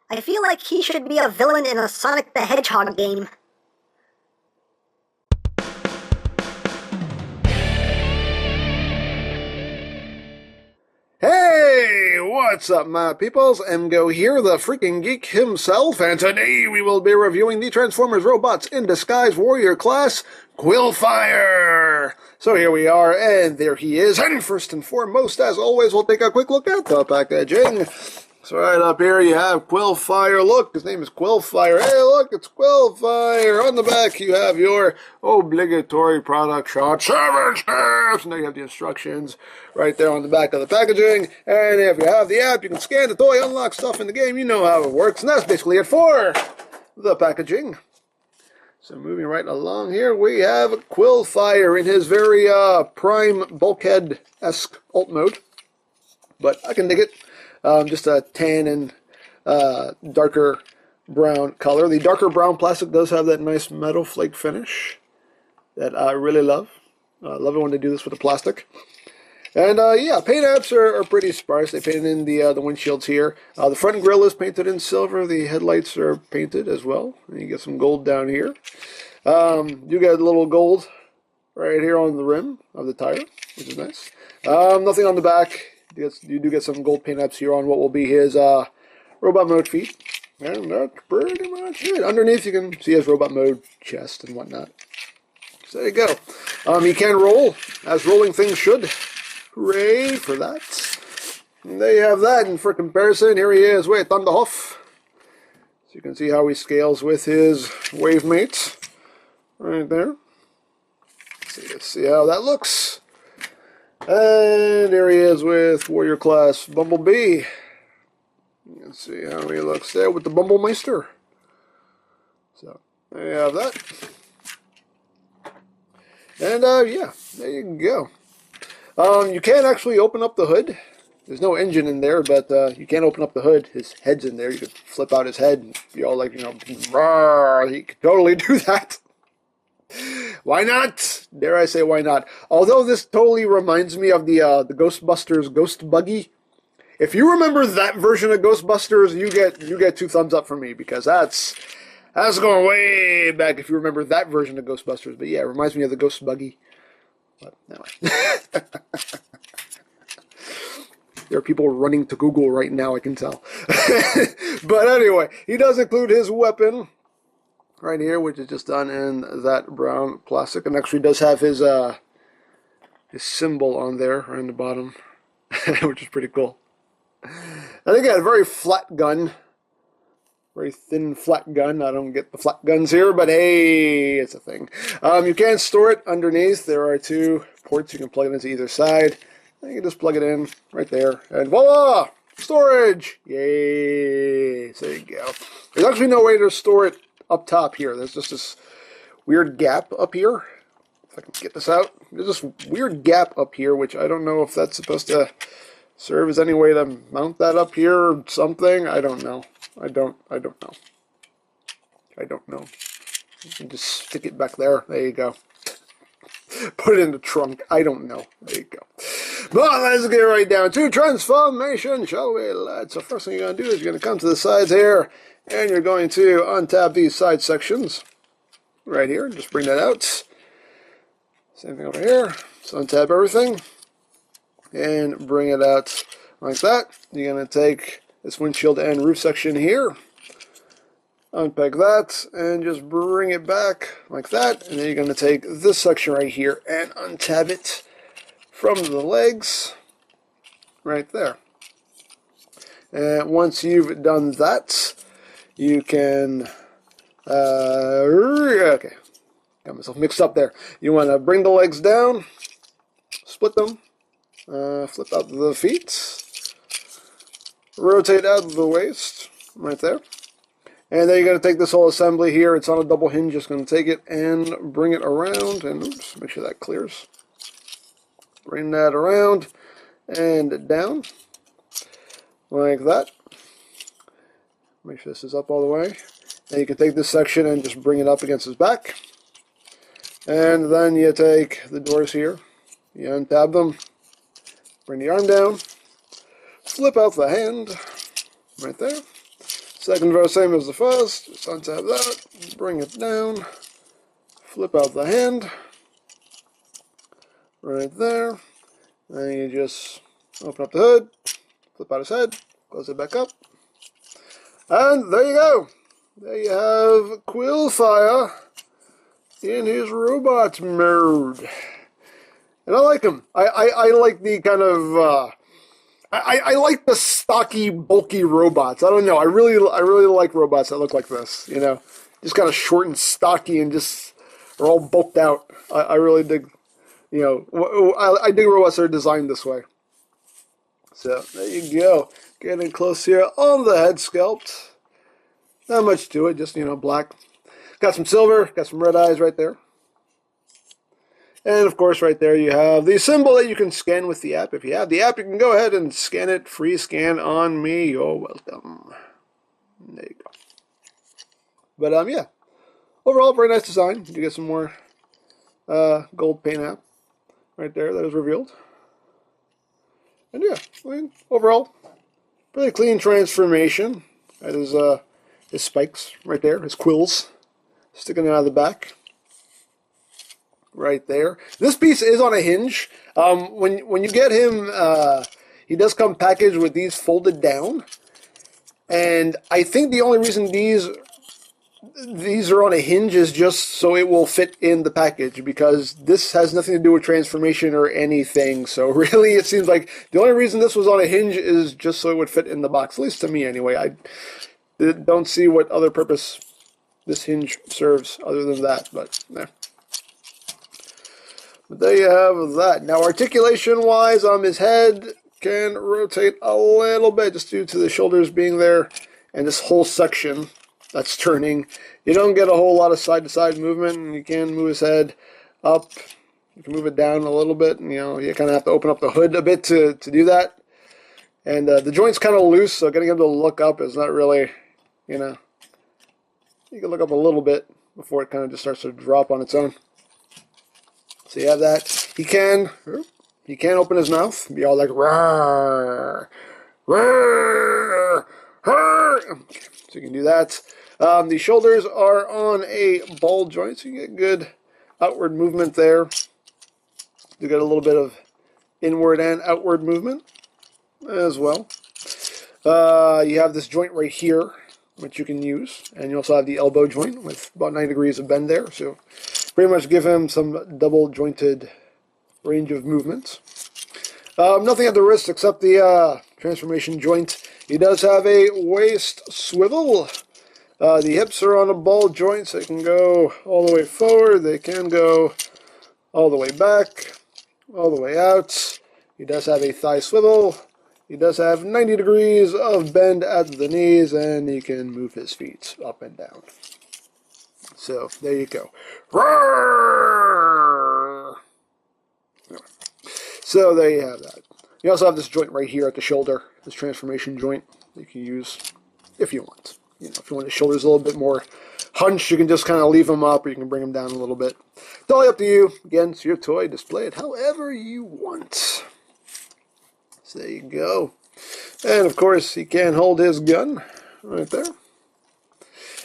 I feel like he should be a villain in a Sonic the Hedgehog game. Hey, what's up, my peoples? EmGo here, the freaking geek himself, and today we will be reviewing the Transformers Robots in Disguise Warrior class, QUILLFIRE! So here we are, and there he is, and first and foremost, as always, we'll take a quick look at the packaging. So right up here you have QUILLFIRE. Look, his name is QUILLFIRE. Hey, look, it's QUILLFIRE. On the back you have your obligatory product shot, 7 steps. And there you have the instructions right there on the back of the packaging. And if you have the app, you can scan the toy, unlock stuff in the game. You know how it works. And that's basically it for the packaging. So moving right along here, we have QUILLFIRE in his very prime bulkhead-esque alt mode. But I can dig it. Just a tan and darker brown color. The darker brown plastic does have that nice metal flake finish that I really love. I love it when they do this with the plastic. And yeah, paint apps are pretty sparse. They painted in the windshields here. The front grille is painted in silver. The headlights are painted as well. And you get some gold down here. You get a little gold right here on the rim of the tire, which is nice. Nothing on the back. You do get some gold paint apps here on what will be his robot mode feet. And that's pretty much it. Underneath you can see his robot mode chest and whatnot. So there you go. He can roll, as rolling things should. Hooray for that. And there you have that. And for comparison, here he is with Thunderhoof. So you can see how he scales with his wave mates. Right there. Let's see how that looks. And there he is with Warrior Class Bumblebee. You can see how he looks there with the Bumblemeister. So, there you have that. And, yeah, there you go. You can actually open up the hood. There's no engine in there, but you can open up the hood. His head's in there. You could flip out his head and be all like, you know, rawr. He could totally do that. Why not? Dare I say why not? Although this totally reminds me of the Ghostbusters Ghost Buggy. If you remember that version of Ghostbusters, you get 2 thumbs up from me, because that's going way back if you remember that version of Ghostbusters. But yeah, it reminds me of the Ghost Buggy. But anyway. There are people running to Google right now, I can tell. But anyway, he does include his weapon right here, which is just done in that brown plastic, and actually does have his symbol on there right in the bottom, which is pretty cool. I think he had a very flat gun, very thin flat gun. I don't get the flat guns here, but hey, it's a thing. You can store it underneath. There are 2 ports you can plug it into either side. And you can just plug it in right there, and voila, storage! Yay! So there you go. There's actually no way to store it up top here. There's just this weird gap up here. If I can get this out. There's this weird gap up here, which I don't know if that's supposed to serve as any way to mount that up here or something. I don't know. I don't know. I don't know. You can just stick it back there. There you go. Put it in the trunk. I don't know. There you go. But let's get right down to transformation, shall we? So first thing you're going to do is you're going to come to the sides here, and you're going to untap these side sections right here. Just bring that out. Same thing over here. So untap everything and bring it out like that. You're going to take this windshield and roof section here, unpack that, and just bring it back like that. And then you're going to take this section right here and untab it from the legs right there. And once you've done that, you can, okay, got myself mixed up there. You want to bring the legs down, split them, flip out the feet, rotate out the waist, right there. And then you're going to take this whole assembly here. It's on a double hinge. Just going to take it and bring it around, and oops, make sure that clears. Bring that around and down, like that. Make sure this is up all the way. And you can take this section and just bring it up against his back. And then you take the doors here, you untab them, bring the arm down, flip out the hand, right there, Second row, same as the first. Just untap that, bring it down, flip out the hand, right there. And you just open up the hood, flip out his head, close it back up. And there you go. There you have QUILLFIRE in his robot mode. And I like him. I like the kind of I like the stocky, bulky robots. I don't know. I really like robots that look like this. You know, just kind of short and stocky and just are all bulked out. I really dig. You know, I dig robots that are designed this way. So there you go. Getting close here on the head sculpt. Not much to it. Just, you know, black. Got some silver. Got some red eyes right there. And, of course, right there you have the symbol that you can scan with the app. If you have the app, you can go ahead and scan it. Free scan on me. You're welcome. There you go. But, yeah. Overall, very nice design. You get some more gold paint app right there that is revealed. And, yeah, I mean, overall, pretty clean transformation. That is his spikes right there, his quills sticking out of the back. Right there. This piece is on a hinge. When you get him, he does come packaged with these folded down. And I think the only reason these are on a hinge is just so it will fit in the package, because this has nothing to do with transformation or anything. So really, it seems like the only reason this was on a hinge is just so it would fit in the box, at least to me anyway. I don't see what other purpose this hinge serves other than that, but nah. But there you have that. Now, articulation-wise, his head can rotate a little bit just due to the shoulders being there and this whole section that's turning. You don't get a whole lot of side-to-side movement, and you can move his head up. You can move it down a little bit, and, you know, you kind of have to open up the hood a bit to do that. And the joint's kind of loose, so getting him to look up is not really, you know, you can look up a little bit before it kind of just starts to drop on its own. So you have that. He can open his mouth, be all like rawr, rawr, rawr. So you can do that. The shoulders are on a ball joint, so you get good outward movement there. You get a little bit of inward and outward movement as well. You have this joint right here, which you can use, and you also have the elbow joint with about 9 degrees of bend there. So pretty much give him some double jointed range of movements. Nothing at the wrist except the transformation joint. He does have a waist swivel. The hips are on a ball joint, so they can go all the way forward. They can go all the way back, all the way out. He does have a thigh swivel. He does have 90 degrees of bend at the knees, and he can move his feet up and down. So, there you go. So, there you have that. You also have this joint right here at the shoulder, this transformation joint that you can use if you want. You know, if you want the shoulders a little bit more hunched, you can just kind of leave them up, or you can bring them down a little bit. It's all up to you. Again, it's your toy. Display it however you want. So, there you go. And, of course, he can hold his gun right there.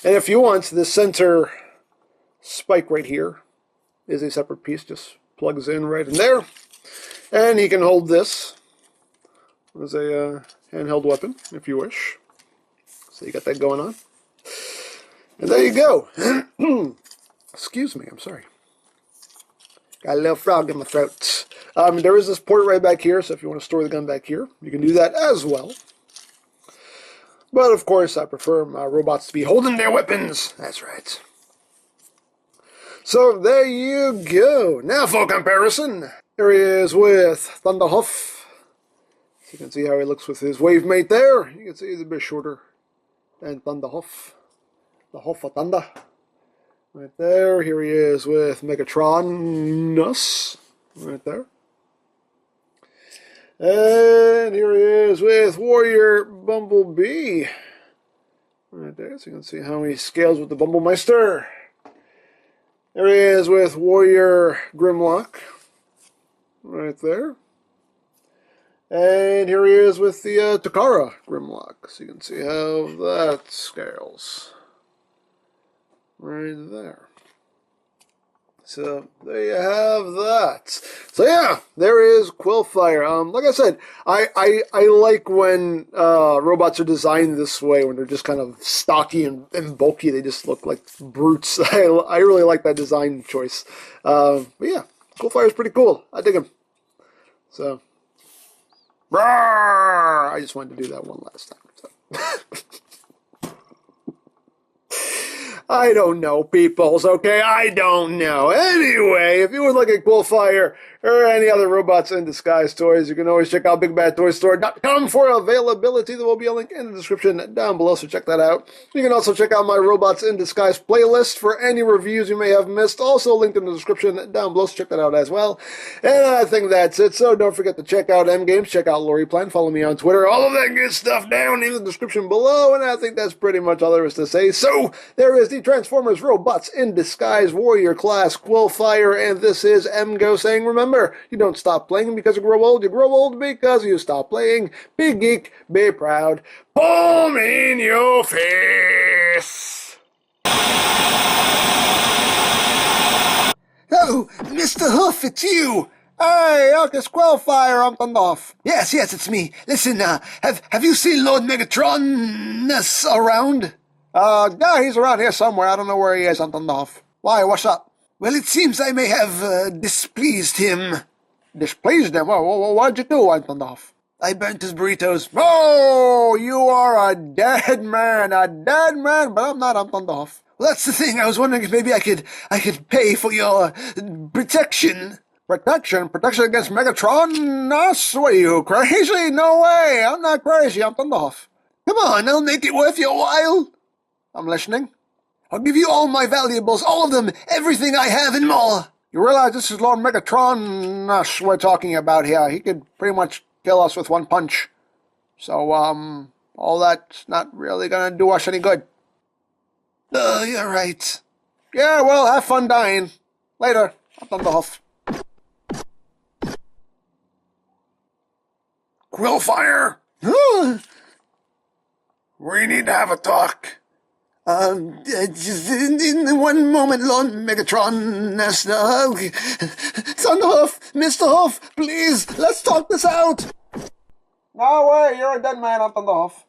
And if you want, the center spike right here is a separate piece. Just plugs in right in there. And he can hold this as a handheld weapon, if you wish. So you got that going on. And there you go. Excuse me, I'm sorry. Got a little frog in my throat. There is this port right back here, so if you want to store the gun back here, you can do that as well. But, of course, I prefer my robots to be holding their weapons. That's right. So, there you go. Now, for comparison, here he is with Thunderhoof. So you can see how he looks with his wave mate there. You can see he's a bit shorter than Thunderhoof. The Hoof of Thunder. Right there. Here he is with Megatronus. Right there. And here he is with Warrior Bumblebee. Right there, so you can see how he scales with the Bumblemeister. There he is with Warrior Grimlock. Right there. And here he is with the Takara Grimlock. So you can see how that scales. Right there. So there you have that. So yeah, there is QUILLFIRE. Like I said, I like when robots are designed this way, when they're just kind of stocky and bulky. They just look like brutes. I really like that design choice. But yeah, QUILLFIRE is pretty cool. I dig him. So, roar! I just wanted to do that one last time. So. I don't know, peoples, okay? I don't know. Anyway, if you would like a QUILLFIRE or any other Robots in Disguise toys, you can always check out BigBadToyStore.com for availability. There will be a link in the description down below, so check that out. You can also check out my Robots in Disguise playlist for any reviews you may have missed. Also linked in the description down below, so check that out as well. And I think that's it, so don't forget to check out EmGo's, check out LoriPlan, follow me on Twitter, all of that good stuff down in the description below, and I think that's pretty much all there is to say. So, there is the Transformers Robots in Disguise Warrior Class QUILLFIRE, and this is EmGo saying, remember, you don't stop playing because you grow old because you stop playing. Be geek, be proud, palm in your face. Oh, Mr. Hoof, it's you! Hey, Elkis QUILLFIRE, I'm turned off. Yes, it's me. Listen, have you seen Lord Megatron around? Yeah, he's around here somewhere. I don't know where he is. I'm turned off. Why, what's up? Well, it seems I may have displeased him. Displeased him? What'd you do? I'm turned off. I burnt his burritos. Oh, you are a dead man, but I'm not. I'm turned off. Well, that's the thing. I was wondering if maybe I could pay for your protection. Protection? Protection against Megatron? Us? What are you, crazy? No way. I'm not crazy. I'm turned off. Come on, I'll make it worth your while. I'm listening. I'll give you all my valuables, all of them, everything I have and more. You realize this is Lord Megatron us we're talking about here. He could pretty much kill us with one punch. So, all that's not really gonna do us any good. You're right. Yeah, well, have fun dying. Later. I'm turned off. QUILLFIRE? We need to have a talk. Just in one moment, Lord Megatron, Son Hoof, Mr. Hoof, please, let's talk this out. No way, you're a dead man. I'm turned off.